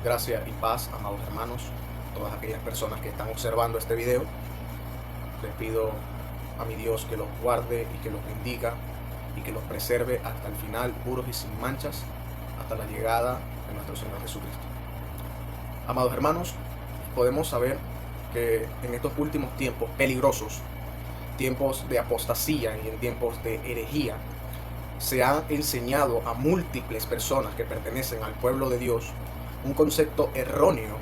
Gracia y paz, amados hermanos, todas aquellas personas que están observando este video. Les pido a mi Dios que los guarde y que los bendiga y que los preserve hasta el final, puros y sin manchas, hasta la llegada de nuestro Señor Jesucristo. Amados hermanos, podemos saber que en estos últimos tiempos peligrosos, tiempos de apostasía y en tiempos de herejía, se ha enseñado a múltiples personas que pertenecen al pueblo de Dios un concepto erróneo,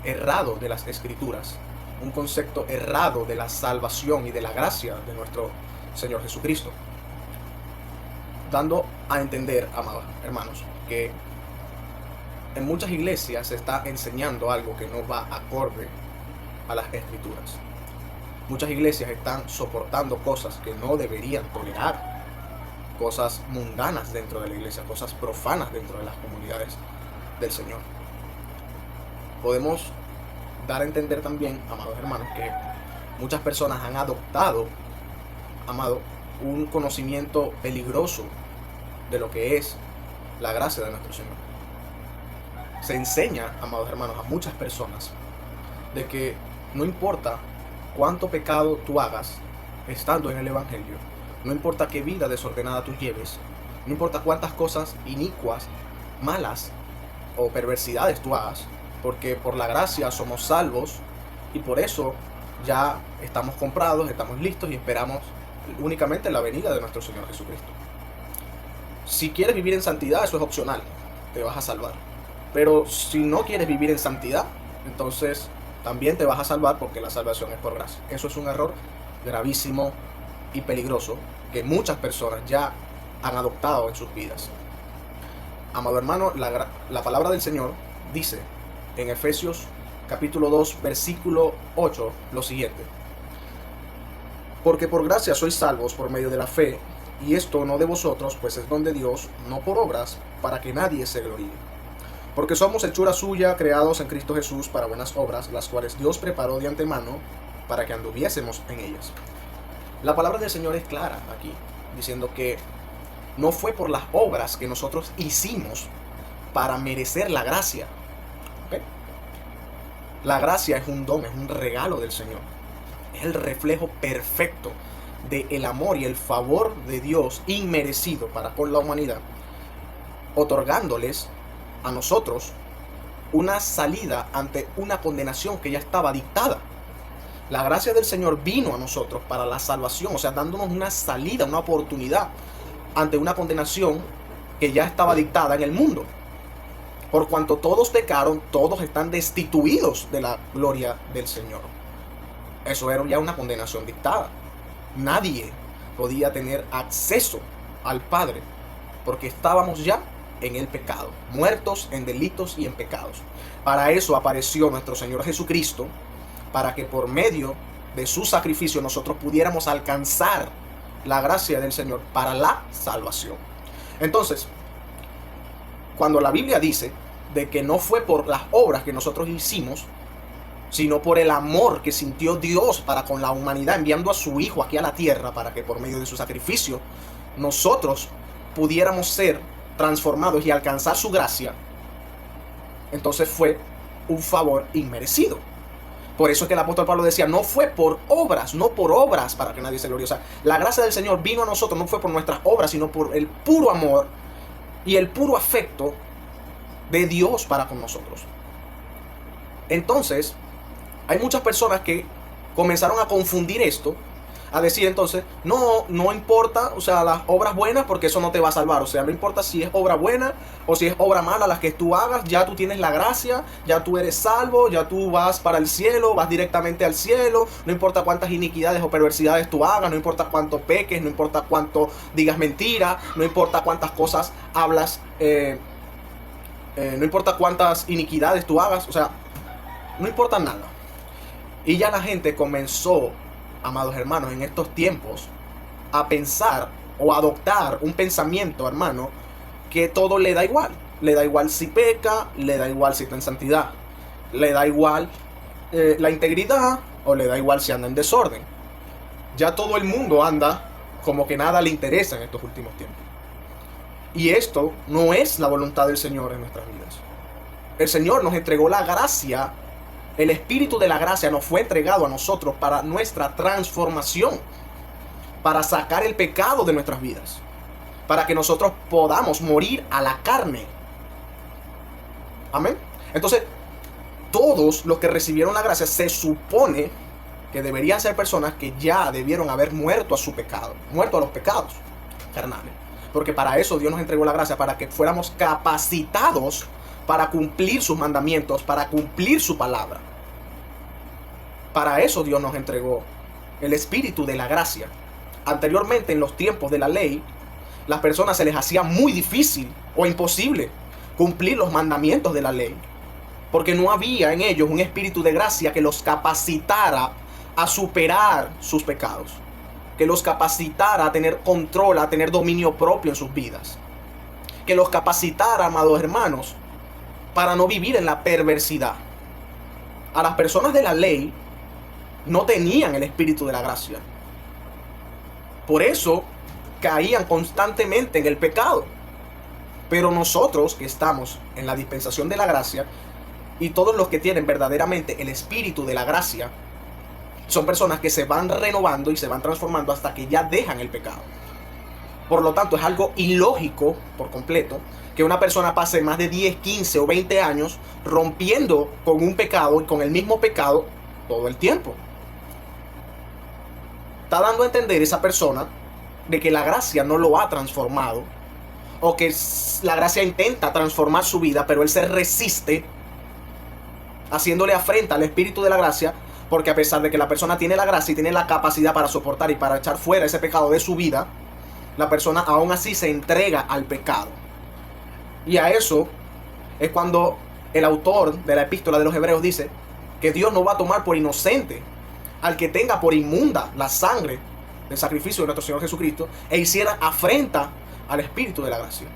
errado de las Escrituras, un concepto errado de la salvación y de la gracia de nuestro Señor Jesucristo, dando a entender, amados hermanos, que en muchas iglesias se está enseñando algo que no va acorde a las Escrituras. Muchas iglesias están soportando cosas que no deberían tolerar, cosas mundanas dentro de la iglesia, cosas profanas dentro de las comunidades del Señor. Podemos dar a entender también, amados hermanos, que muchas personas han adoptado, un conocimiento peligroso de lo que es la gracia de nuestro Señor. Se enseña, amados hermanos, a muchas personas de que no importa cuánto pecado tú hagas estando en el Evangelio, no importa qué vida desordenada tú lleves, no importa cuántas cosas inicuas, malas o perversidades tú hagas, porque por la gracia somos salvos y por eso ya estamos comprados, estamos listos y esperamos únicamente la venida de nuestro Señor Jesucristo. Si quieres vivir en santidad, eso es opcional, te vas a salvar. Pero si no quieres vivir en santidad, entonces también te vas a salvar porque la salvación es por gracia. Eso es un error gravísimo y peligroso que muchas personas ya han adoptado en sus vidas. Amado hermano, la palabra del Señor dice en Efesios capítulo 2, versículo 8, lo siguiente: porque por gracia sois salvos por medio de la fe, y esto no de vosotros, pues es don de Dios, no por obras, para que nadie se gloríe. Porque somos hechura suya, creados en Cristo Jesús para buenas obras, las cuales Dios preparó de antemano para que anduviésemos en ellas. La palabra del Señor es clara aquí, diciendo que no fue por las obras que nosotros hicimos para merecer la gracia. ¿Okay? La gracia es un don, es un regalo del Señor. Es el reflejo perfecto del amor y el favor de Dios inmerecido para con la humanidad, otorgándoles a nosotros una salida ante una condenación que ya estaba dictada. La gracia del Señor vino a nosotros para la salvación, o sea, dándonos una salida, una oportunidad ante una condenación que ya estaba dictada en el mundo. Por cuanto todos pecaron, todos están destituidos de la gloria del Señor. Eso era ya una condenación dictada. Nadie podía tener acceso al Padre porque estábamos ya en el pecado, muertos en delitos y en pecados. Para eso apareció nuestro Señor Jesucristo, para que por medio de su sacrificio nosotros pudiéramos alcanzar la gracia del Señor para la salvación. Entonces, cuando la Biblia dice de que no fue por las obras que nosotros hicimos, sino por el amor que sintió Dios para con la humanidad, enviando a su Hijo aquí a la tierra para que por medio de su sacrificio nosotros pudiéramos ser transformados y alcanzar su gracia, entonces fue un favor inmerecido. Por eso es que el apóstol Pablo decía, no fue por obras, no por obras para que nadie se gloríe. O sea, la gracia del Señor vino a nosotros, no fue por nuestras obras, sino por el puro amor y el puro afecto de Dios para con nosotros. Entonces, hay muchas personas que comenzaron a confundir esto, a decir entonces, no importa, o sea, las obras buenas, porque eso no te va a salvar. O sea, no importa si es obra buena o si es obra mala las que tú hagas, ya tú tienes la gracia, ya tú eres salvo, ya tú vas para el cielo, vas directamente al cielo. No importa cuántas iniquidades o perversidades tú hagas, no importa cuánto peques, no importa cuánto digas mentira, no importa cuántas cosas hablas, no importa cuántas iniquidades tú hagas, o sea, no importa nada. Y ya la gente comenzó, amados hermanos, en estos tiempos a pensar o adoptar un pensamiento, hermano, que todo le da igual. Le da igual si peca, le da igual si está en santidad, le da igual la integridad o le da igual si anda en desorden. Ya todo el mundo anda como que nada le interesa en estos últimos tiempos. Y esto no es la voluntad del Señor en nuestras vidas. el Señor nos entregó la gracia, el Espíritu de la gracia nos fue entregado a nosotros para nuestra transformación, para sacar el pecado de nuestras vidas, para que nosotros podamos morir a la carne. Amén. Entonces, todos los que recibieron la gracia se supone que deberían ser personas que ya debieron haber muerto a su pecado, muerto a los pecados carnales. Porque para eso Dios nos entregó la gracia, para que fuéramos capacitados para cumplir sus mandamientos, para cumplir su palabra. Para eso Dios nos entregó el Espíritu de la gracia. Anteriormente, en los tiempos de la ley, las personas se les hacía muy difícil o imposible cumplir los mandamientos de la ley, porque no había en ellos un espíritu de gracia que los capacitara a superar sus pecados, que los capacitara a tener control, a tener dominio propio en sus vidas, que los capacitara, amados hermanos, para no vivir en la perversidad. A las personas de la ley no tenían el espíritu de la gracia. Por eso caían constantemente en el pecado. Pero nosotros que estamos en la dispensación de la gracia, y todos los que tienen verdaderamente el espíritu de la gracia, son personas que se van renovando y se van transformando hasta que ya dejan el pecado. Por lo tanto, es algo ilógico por completo que una persona pase más de 10, 15 o 20 años rompiendo con un pecado y con el mismo pecado todo el tiempo. Está dando a entender esa persona de que la gracia no lo ha transformado, o que la gracia intenta transformar su vida, pero él se resiste, haciéndole afrenta al espíritu de la gracia, porque a pesar de que la persona tiene la gracia y tiene la capacidad para soportar y para echar fuera ese pecado de su vida, la persona aún así se entrega al pecado. Y a eso es cuando el autor de la epístola de los Hebreos dice que Dios no va a tomar por inocente al que tenga por inmunda la sangre del sacrificio de nuestro Señor Jesucristo e hiciera afrenta al espíritu de la gracia.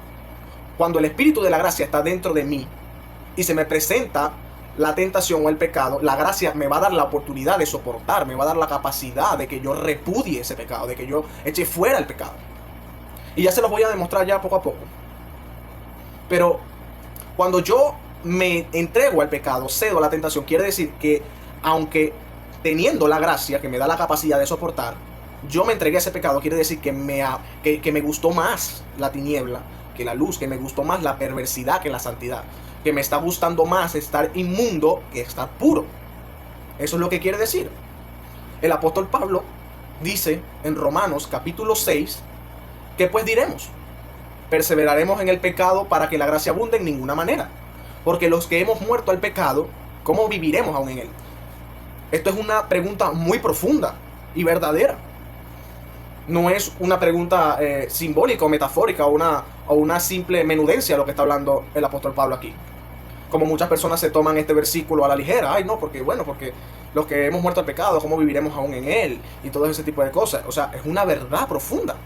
Cuando el espíritu de la gracia está dentro de mí y se me presenta la tentación o el pecado, la gracia me va a dar la oportunidad de soportar, me va a dar la capacidad de que yo repudie ese pecado, de que yo eche fuera el pecado. Y ya se los voy a demostrar ya poco a poco. Pero cuando yo me entrego al pecado, cedo a la tentación, quiere decir que aunque teniendo la gracia que me da la capacidad de soportar, yo me entregué a ese pecado, quiere decir que me gustó más la tiniebla que la luz, que me gustó más la perversidad que la santidad, que me está gustando más estar inmundo que estar puro. Eso es lo que quiere decir. El apóstol Pablo dice en Romanos capítulo 6, ¿qué pues diremos? ¿Perseveraremos en el pecado para que la gracia abunde? En ninguna manera. Porque los que hemos muerto al pecado, ¿cómo viviremos aún en él? Esto es una pregunta muy profunda y verdadera. No es una pregunta simbólica o metafórica o una simple menudencia lo que está hablando el apóstol Pablo aquí. Como muchas personas se toman este versículo a la ligera. Ay, no, porque los que hemos muerto al pecado, ¿cómo viviremos aún en él? Y todo ese tipo de cosas. O sea, es una verdad profunda.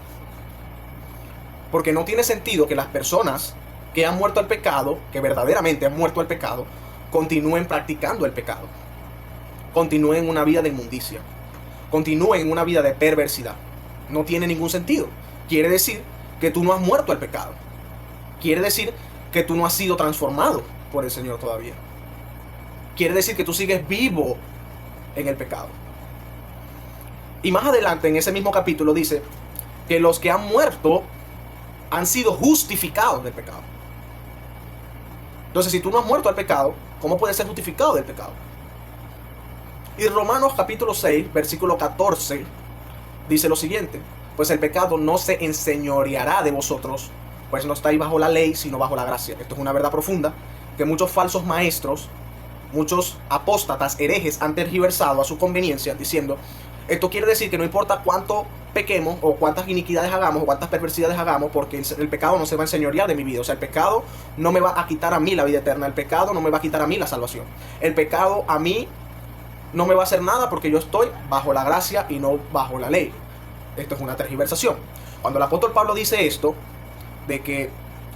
Porque no tiene sentido que las personas que han muerto al pecado, que verdaderamente han muerto al pecado, continúen practicando el pecado. Continúen una vida de inmundicia. Continúen una vida de perversidad. No tiene ningún sentido. Quiere decir que tú no has muerto al pecado. Quiere decir que tú no has sido transformado por el Señor todavía. Quiere decir que tú sigues vivo en el pecado. Y más adelante en ese mismo capítulo dice que los que han muerto han sido justificados del pecado. Entonces, si tú no has muerto al pecado, ¿cómo puedes ser justificado del pecado? Y Romanos capítulo 6, versículo 14, dice lo siguiente: pues el pecado no se enseñoreará de vosotros, pues no estáis bajo la ley, sino bajo la gracia. Esto es una verdad profunda que muchos falsos maestros, muchos apóstatas, herejes han tergiversado a su conveniencia, diciendo: esto quiere decir que no importa cuánto pequemos o cuántas iniquidades hagamos o cuántas perversidades hagamos, porque el pecado no se va a enseñorear de mi vida. O sea, el pecado no me va a quitar a mí la vida eterna. El pecado no me va a quitar a mí la salvación. El pecado a mí no me va a hacer nada porque yo estoy bajo la gracia y no bajo la ley. Esto es una tergiversación. Cuando el apóstol Pablo dice esto, de que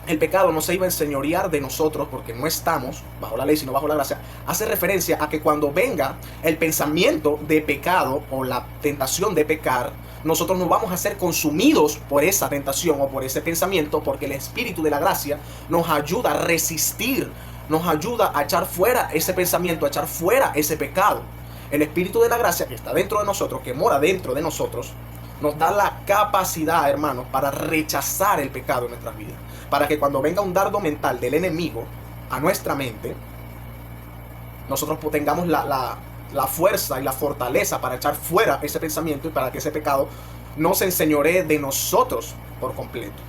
el pecado no se iba a enseñorear de nosotros porque no estamos bajo la ley sino bajo la gracia, hace referencia a que cuando venga el pensamiento de pecado o la tentación de pecar, nosotros no vamos a ser consumidos por esa tentación o por ese pensamiento, porque el Espíritu de la gracia nos ayuda a resistir nos ayuda a echar fuera ese pensamiento, a echar fuera ese pecado. El Espíritu de la gracia que está dentro de nosotros, que mora dentro de nosotros, nos da la capacidad, hermanos, para rechazar el pecado en nuestras vidas. Para que cuando venga un dardo mental del enemigo a nuestra mente, nosotros tengamos la fuerza y la fortaleza para echar fuera ese pensamiento y para que ese pecado no se enseñoree de nosotros por completo.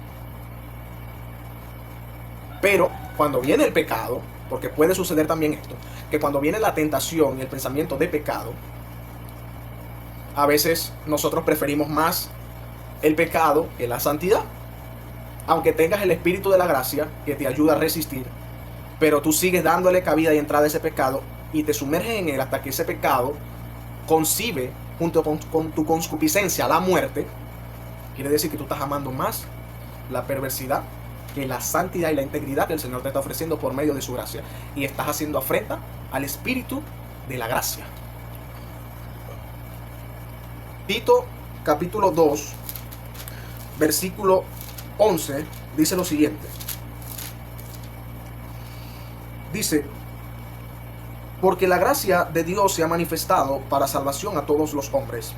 Pero cuando viene el pecado, porque puede suceder también esto, que cuando viene la tentación y el pensamiento de pecado, a veces nosotros preferimos más el pecado que la santidad. Aunque tengas el Espíritu de la gracia que te ayuda a resistir, pero tú sigues dándole cabida y entrada a ese pecado y te sumerges en él hasta que ese pecado concibe junto con tu concupiscencia la muerte. Quiere decir que tú estás amando más la perversidad que la santidad y la integridad que el Señor te está ofreciendo por medio de su gracia, y estás haciendo afrenta al Espíritu de la gracia. Tito capítulo 2 versículo 11 dice lo siguiente. Dice: porque la gracia de Dios se ha manifestado para salvación a todos los hombres,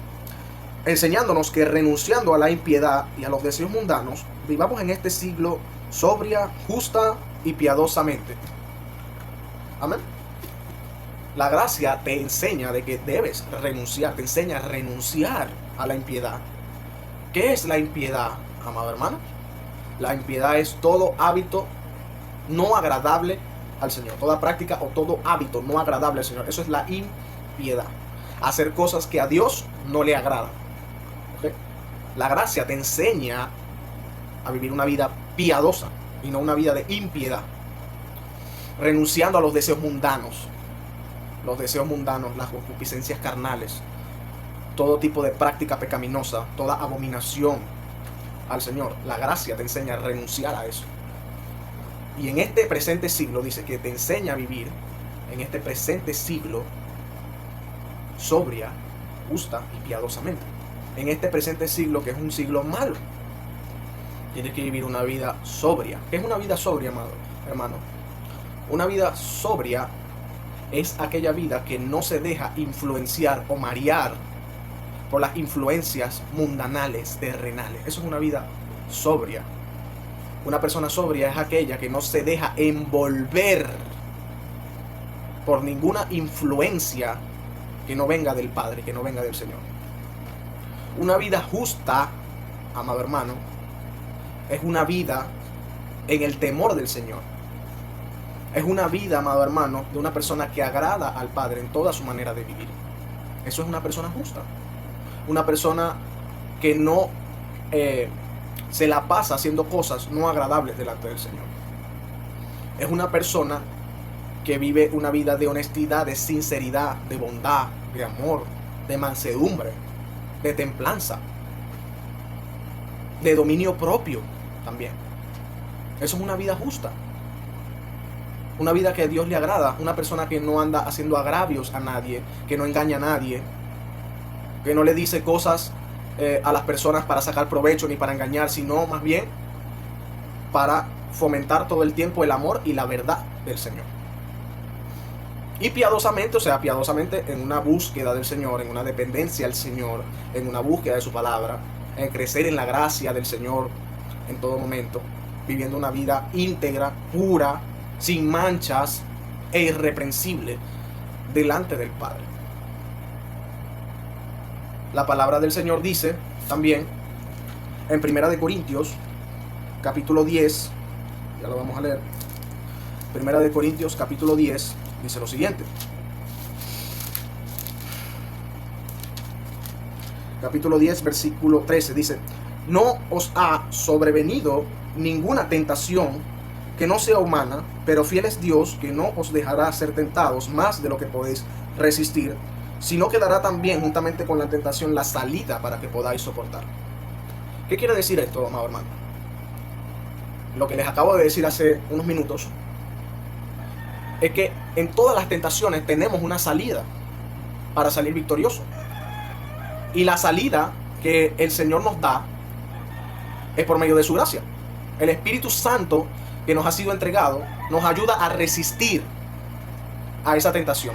enseñándonos que renunciando a la impiedad y a los deseos mundanos, vivamos en este siglo sobria, justa y piadosamente. Amén. La gracia te enseña de que debes renunciar, te enseña a renunciar a la impiedad. ¿Qué es la impiedad, amado hermano? La impiedad es todo hábito no agradable al Señor, toda práctica o todo hábito no agradable al Señor. Eso es la impiedad. Hacer cosas que a Dios no le agradan. ¿Okay? La gracia te enseña a vivir una vida piadosa y no una vida de impiedad, renunciando a los deseos mundanos. Los deseos mundanos, las concupiscencias carnales, todo tipo de práctica pecaminosa, toda abominación al Señor. La gracia te enseña a renunciar a eso. Y en este presente siglo dice que te enseña a vivir en este presente siglo sobria, justa y piadosamente. En este presente siglo, que es un siglo malo, tienes que vivir una vida sobria. ¿Qué es una vida sobria, amado hermano? Una vida sobria es aquella vida que no se deja influenciar o marear por las influencias mundanales, terrenales. Eso es una vida sobria. Una persona sobria es aquella que no se deja envolver por ninguna influencia que no venga del Padre, que no venga del Señor. Una vida justa, amado hermano, es una vida en el temor del Señor. Es una vida, amado hermano, de una persona que agrada al Padre en toda su manera de vivir. Eso es una persona justa. Una persona que no se la pasa haciendo cosas no agradables delante del Señor. Es una persona que vive una vida de honestidad, de sinceridad, de bondad, de amor, de mansedumbre, de templanza, de dominio propio también. Eso es una vida justa. Una vida que a Dios le agrada. Una persona que no anda haciendo agravios a nadie, que no engaña a nadie, que no le dice cosas a las personas para sacar provecho ni para engañar, sino más bien para fomentar todo el tiempo el amor y la verdad del Señor. Y piadosamente, o sea, piadosamente en una búsqueda del Señor, en una dependencia al Señor, en una búsqueda de su palabra, en crecer en la gracia del Señor en todo momento, viviendo una vida íntegra, pura, sin manchas e irreprensible delante del Padre. La palabra del Señor dice también en 1 Corintios capítulo 10, ya lo vamos a leer. 1 Corintios capítulo 10 dice lo siguiente. Capítulo 10 versículo 13 dice: no os ha sobrevenido ninguna tentación que no sea humana, pero fiel es Dios, que no os dejará ser tentados más de lo que podéis resistir, sino que dará también juntamente con la tentación la salida para que podáis soportar. ¿Qué quiere decir esto, amado hermano? Lo que les acabo de decir hace unos minutos es que en todas las tentaciones tenemos una salida para salir victorioso. Y la salida que el Señor nos da es por medio de su gracia. El Espíritu Santo que nos ha sido entregado nos ayuda a resistir a esa tentación.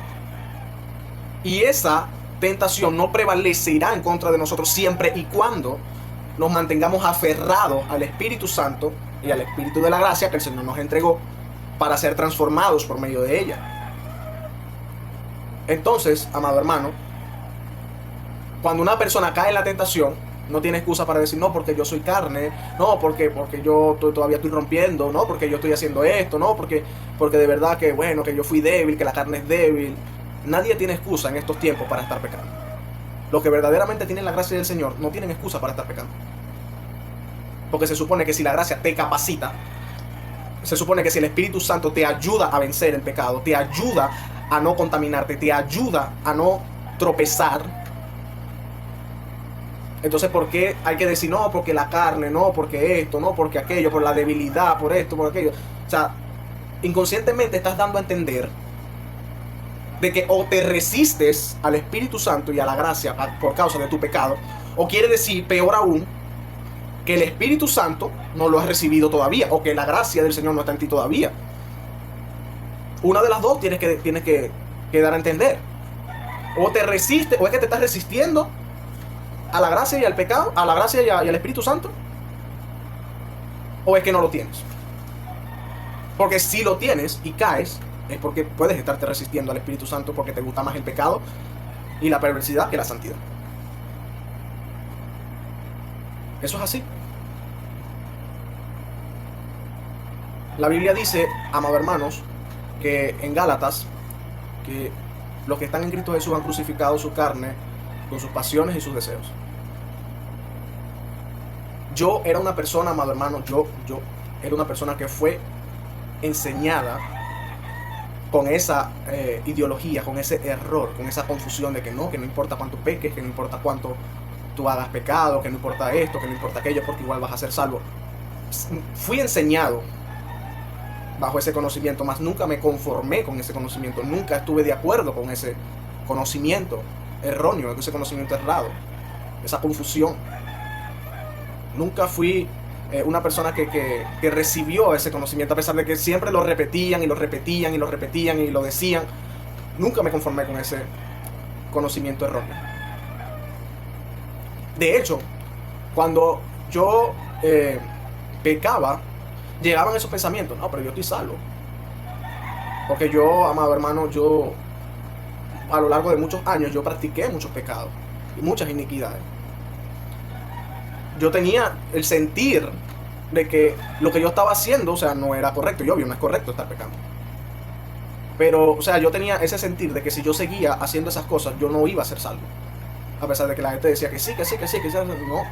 Y esa tentación no prevalecerá en contra de nosotros siempre y cuando nos mantengamos aferrados al Espíritu Santo y al Espíritu de la gracia que el Señor nos entregó para ser transformados por medio de ella. Entonces, amado hermano, cuando una persona cae en la tentación, no tiene excusa para decir, no, porque yo soy carne, no, porque yo todavía estoy rompiendo, no, porque yo estoy haciendo esto, no, porque de verdad que, bueno, que yo fui débil, que la carne es débil. Nadie tiene excusa en estos tiempos para estar pecando. Los que verdaderamente tienen la gracia del Señor no tienen excusa para estar pecando. Porque se supone que si la gracia te capacita, se supone que si el Espíritu Santo te ayuda a vencer el pecado, te ayuda a no contaminarte, te ayuda a no tropezar, entonces ¿por qué hay que decir no? Porque la carne, no, porque esto, no, porque aquello, por la debilidad, por esto, por aquello. O sea, inconscientemente estás dando a entender de que o te resistes al Espíritu Santo y a la gracia por causa de tu pecado, o quiere decir, peor aún, que el Espíritu Santo no lo has recibido todavía, o que la gracia del Señor no está en ti todavía. Una de las dos tienes que dar a entender. O te resistes, o es que te estás resistiendo a la gracia y al pecado, a la gracia y al Espíritu Santo, o es que no lo tienes. Porque si lo tienes y caes, es porque puedes estarte resistiendo al Espíritu Santo porque te gusta más el pecado y la perversidad que la santidad. Eso es así. La Biblia dice, amados hermanos, que en Gálatas, que los que están en Cristo Jesús han crucificado su carne con sus pasiones y sus deseos. Yo era una persona, amado hermano, yo era una persona que fue enseñada con esa ideología, con ese error, con esa confusión de que no importa cuánto peques, que no importa cuánto tú hagas pecado, que no importa esto, que no importa aquello, porque igual vas a ser salvo. Fui enseñado bajo ese conocimiento, mas nunca me conformé con ese conocimiento, nunca estuve de acuerdo con ese conocimiento erróneo, ese conocimiento errado, esa confusión. Nunca fui una persona que recibió ese conocimiento, a pesar de que siempre lo repetían y lo repetían y lo repetían y lo decían. Nunca me conformé con ese conocimiento erróneo. De hecho, cuando yo pecaba, llegaban esos pensamientos, no, pero yo estoy salvo. Porque yo, amado hermano, yo a lo largo de muchos años yo practiqué muchos pecados y muchas iniquidades. Yo tenía el sentir de que lo que yo estaba haciendo, o sea, no era correcto. Y obvio, no es correcto estar pecando. Pero, o sea, yo tenía ese sentir de que si yo seguía haciendo esas cosas, yo no iba a ser salvo. A pesar de que la gente decía que sí, no.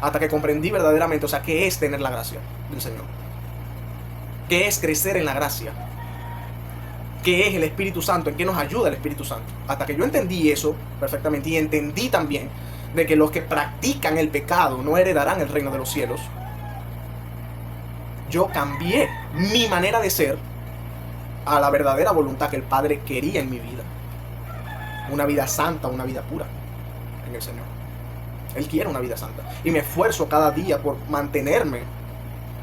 Hasta que comprendí verdaderamente, o sea, qué es tener la gracia del Señor. Qué es crecer en la gracia. Qué es el Espíritu Santo, en qué nos ayuda el Espíritu Santo. Hasta que yo entendí eso perfectamente y entendí también de que los que practican el pecado no heredarán el reino de los cielos. Yo cambié mi manera de ser a la verdadera voluntad que el Padre quería en mi vida. Una vida santa, una vida pura en el Señor. Él quiere una vida santa. Y me esfuerzo cada día por mantenerme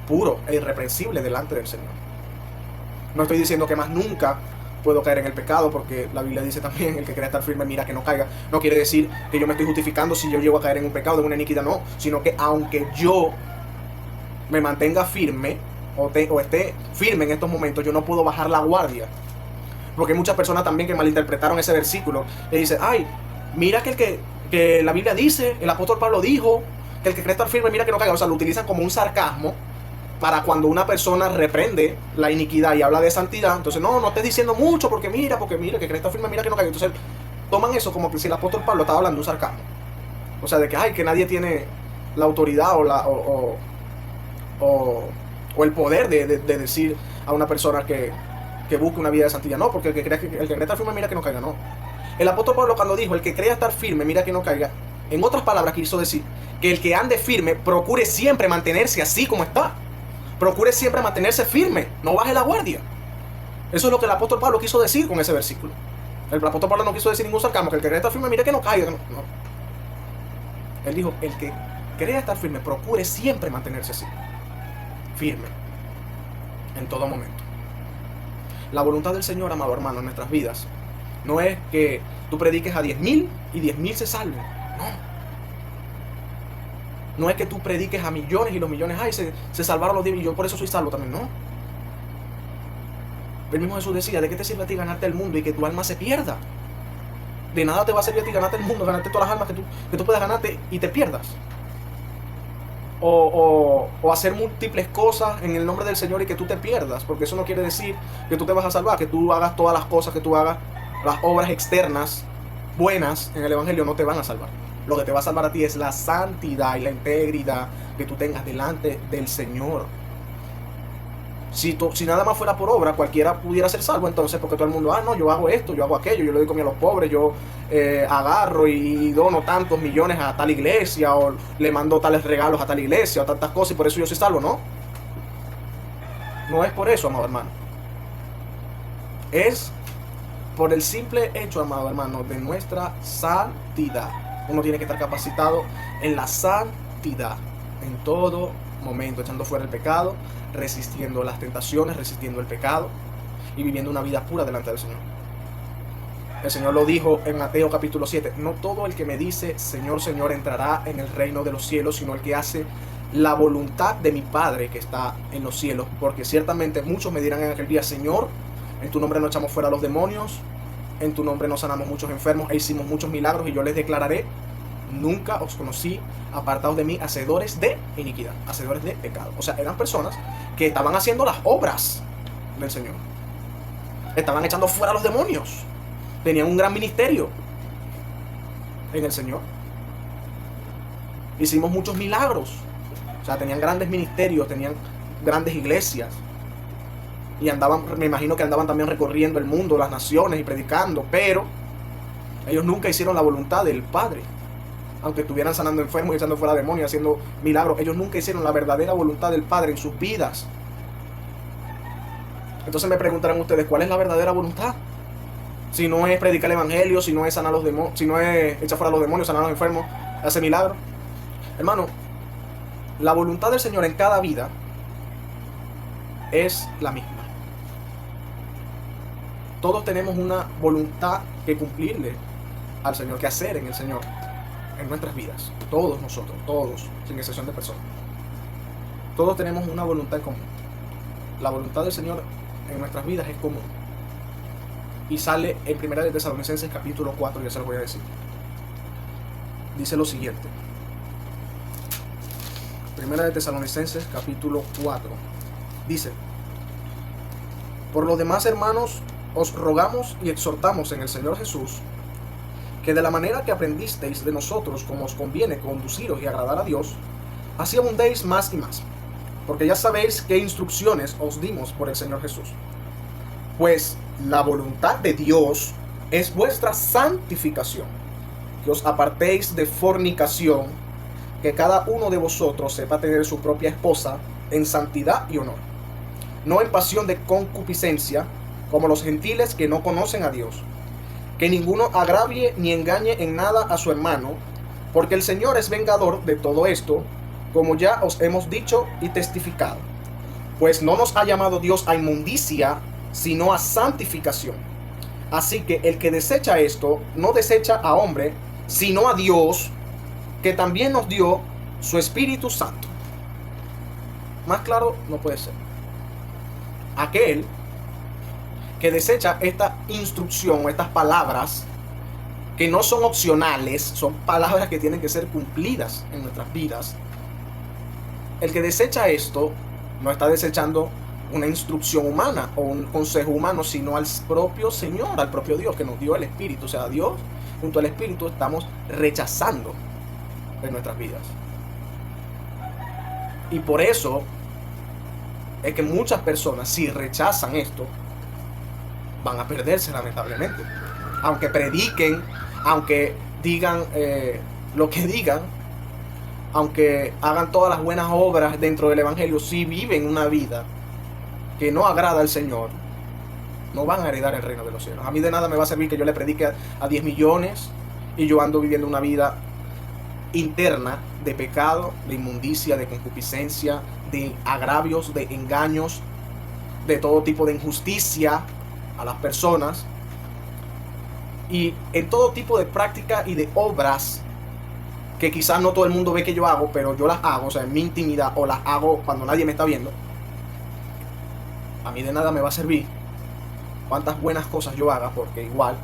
puro e irreprensible delante del Señor. No estoy diciendo que más nunca puedo caer en el pecado, porque la Biblia dice también, el que quiere estar firme, mira que no caiga. No quiere decir que yo me estoy justificando si yo llego a caer en un pecado, en una iniquidad, no. Sino que aunque yo me mantenga firme, o esté firme en estos momentos, yo no puedo bajar la guardia. Porque hay muchas personas también que malinterpretaron ese versículo. Y dicen, ay, mira que la Biblia dice, el apóstol Pablo dijo, que el que quiere estar firme, mira que no caiga. O sea, lo utilizan como un sarcasmo para cuando una persona reprende la iniquidad y habla de santidad. Entonces, no estés diciendo mucho porque mira, que quiere estar firme, mira que no caiga. Entonces, toman eso como que si el apóstol Pablo estaba hablando de un sarcasmo. O sea, de que, ay, que nadie tiene la autoridad o el poder de decir a una persona que busque una vida de santidad. No, porque el que cree estar firme, mira que no caiga, no. El apóstol Pablo cuando dijo, el que crea estar firme, mira que no caiga, en otras palabras quiso decir que el que ande firme procure siempre mantenerse así como está. Procure siempre mantenerse firme, no baje la guardia. Eso es lo que el apóstol Pablo quiso decir con ese versículo. El apóstol Pablo no quiso decir ningún sarcasmo, que el que cree estar firme, mira que no caiga. No. Él dijo, el que crea estar firme, procure siempre mantenerse así, firme. en todo momento. La voluntad del Señor, amado hermano, en nuestras vidas, no es que tú prediques a 10.000 y 10.000 se salven. No. No es que tú prediques a millones y los millones, ay, se salvaron los 10 y yo por eso soy salvo también. No. El mismo Jesús decía, ¿de qué te sirve a ti ganarte el mundo y que tu alma se pierda? De nada te va a servir a ti ganarte el mundo, ganarte todas las almas que tú puedas ganarte y te pierdas. O hacer múltiples cosas en el nombre del Señor y que tú te pierdas, porque eso no quiere decir que tú te vas a salvar, que tú hagas todas las cosas, que tú hagas las obras externas buenas en el Evangelio no te van a salvar. Lo que te va a salvar a ti es la santidad y la integridad que tú tengas delante del Señor. Si nada más fuera por obra, cualquiera pudiera ser salvo, entonces, porque todo el mundo, no, yo hago esto, yo hago aquello, yo le doy comida a los pobres, yo agarro y dono tantos millones a tal iglesia, o le mando tales regalos a tal iglesia, o tantas cosas, y por eso yo soy salvo, ¿no? No es por eso, amado hermano. Es por el simple hecho, amado hermano, de nuestra santidad. Uno tiene que estar capacitado en la santidad, en todo momento, echando fuera el pecado, resistiendo las tentaciones, resistiendo el pecado y viviendo una vida pura delante del Señor. El Señor lo dijo en Mateo capítulo 7, no todo el que me dice Señor, Señor entrará en el reino de los cielos, sino el que hace la voluntad de mi Padre que está en los cielos, porque ciertamente muchos me dirán en aquel día, Señor, en tu nombre no echamos fuera a los demonios, en tu nombre no sanamos muchos enfermos e hicimos muchos milagros, y yo les declararé, nunca os conocí, apartados de mí, hacedores de iniquidad, hacedores de pecado. O sea, eran personas que estaban haciendo las obras del Señor, estaban echando fuera a los demonios, tenían un gran ministerio en el Señor, hicimos muchos milagros, o sea, tenían grandes ministerios, tenían grandes iglesias, y andaban, me imagino que andaban también recorriendo el mundo, las naciones y predicando, pero ellos nunca hicieron la voluntad del Padre. Aunque estuvieran sanando enfermos y echando fuera demonios, haciendo milagros, ellos nunca hicieron la verdadera voluntad del Padre en sus vidas. Entonces me preguntarán ustedes, ¿cuál es la verdadera voluntad? Si no es predicar el Evangelio, si no es sanar los demonios, si no es echar fuera a los demonios, sanar a los enfermos, hacer milagros. Hermano, la voluntad del Señor en cada vida es la misma. Todos tenemos una voluntad que cumplirle al Señor, que hacer en el Señor, en nuestras vidas. Todos nosotros, todos, sin excepción de personas. Todos tenemos una voluntad en común. La voluntad del Señor en nuestras vidas es común. Y sale en 1 de Tesalonicenses capítulo 4, ya se lo voy a decir. Dice lo siguiente. 1 de Tesalonicenses capítulo 4. Dice, por lo demás, hermanos, os rogamos y exhortamos en el Señor Jesús, que de la manera que aprendisteis de nosotros como os conviene conduciros y agradar a Dios, así abundéis más y más, porque ya sabéis qué instrucciones os dimos por el Señor Jesús. Pues la voluntad de Dios es vuestra santificación, que os apartéis de fornicación, que cada uno de vosotros sepa tener su propia esposa en santidad y honor, no en pasión de concupiscencia, como los gentiles que no conocen a Dios. Que ninguno agravie ni engañe en nada a su hermano, porque el Señor es vengador de todo esto, como ya os hemos dicho y testificado. Pues no nos ha llamado Dios a inmundicia, sino a santificación. Así que el que desecha esto, no desecha a hombre, sino a Dios, que también nos dio su Espíritu Santo. Más claro no puede ser. Aquel que desecha esta instrucción o estas palabras que no son opcionales, son palabras que tienen que ser cumplidas en nuestras vidas. El que desecha esto no está desechando una instrucción humana o un consejo humano, sino al propio Señor, al propio Dios que nos dio el Espíritu. O sea, Dios junto al Espíritu estamos rechazando en nuestras vidas. Y por eso es que muchas personas, si rechazan esto, van a perderse lamentablemente. Aunque prediquen, aunque digan lo que digan, aunque hagan todas las buenas obras dentro del Evangelio, si viven una vida que no agrada al Señor, no van a heredar el reino de los cielos. A mí de nada me va a servir que yo le predique a 10 millones y yo ando viviendo una vida interna de pecado, de inmundicia, de concupiscencia, de agravios, de engaños, de todo tipo de injusticia a las personas y en todo tipo de práctica y de obras que quizás no todo el mundo ve que yo hago, pero yo las hago, o sea, en mi intimidad, o las hago cuando nadie me está viendo. A mí de nada me va a servir cuántas buenas cosas yo haga, porque igual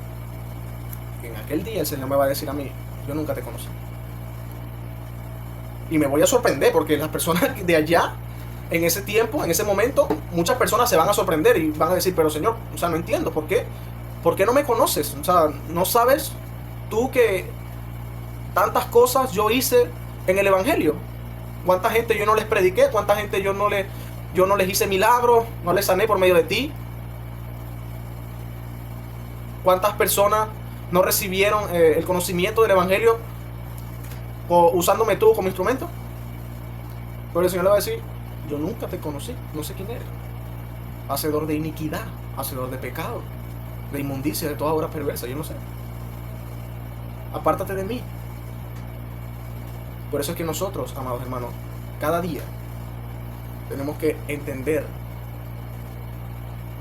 en aquel día el Señor me va a decir a mí: yo nunca te conocí. Y me voy a sorprender, porque las personas de allá, en ese tiempo, en ese momento, muchas personas se van a sorprender y van a decir: pero Señor, o sea, no entiendo, ¿por qué no me conoces? O sea, ¿no sabes tú que tantas cosas yo hice en el Evangelio? ¿Cuánta gente yo no les prediqué? ¿Cuánta gente yo no les hice milagros? ¿No les sané por medio de ti? ¿Cuántas personas no recibieron el conocimiento del Evangelio usándome tú como instrumento? Pero el Señor le va a decir: yo nunca te conocí, no sé quién eres. Hacedor de iniquidad, hacedor de pecado, de inmundicia, de toda obra perversa, yo no sé. Apártate de mí. Por eso es que nosotros, amados hermanos, cada día tenemos que entender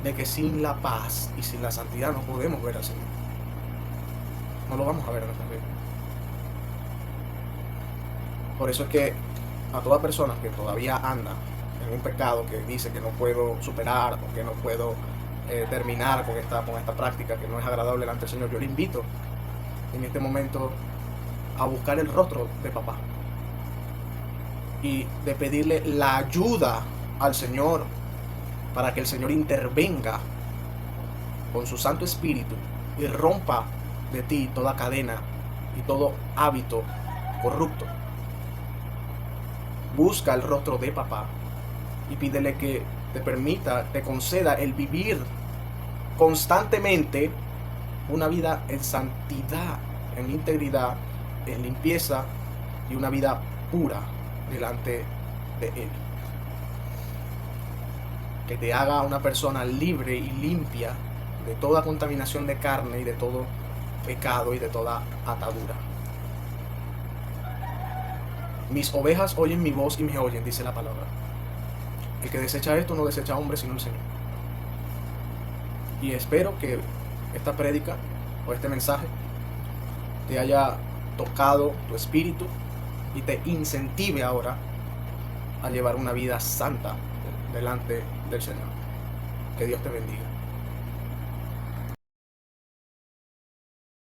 de que sin la paz y sin la santidad no podemos ver al Señor. No lo vamos a ver en nuestra vida. Por eso es que a toda persona que todavía anda en un pecado, que dice que no puedo superar o que no puedo terminar con esta práctica que no es agradable delante del Señor, yo le invito en este momento a buscar el rostro de papá y de pedirle la ayuda al Señor para que el Señor intervenga con su Santo Espíritu y rompa de ti toda cadena y todo hábito corrupto. Busca el rostro de papá y pídele que te permita, te conceda el vivir constantemente una vida en santidad, en integridad, en limpieza y una vida pura delante de Él. Que te haga una persona libre y limpia de toda contaminación de carne y de todo pecado y de toda atadura. Mis ovejas oyen mi voz y me oyen, dice la palabra. El que desecha esto no desecha a hombre sino el Señor. Y espero que esta prédica o este mensaje te haya tocado tu espíritu y te incentive ahora a llevar una vida santa delante del Señor. Que Dios te bendiga.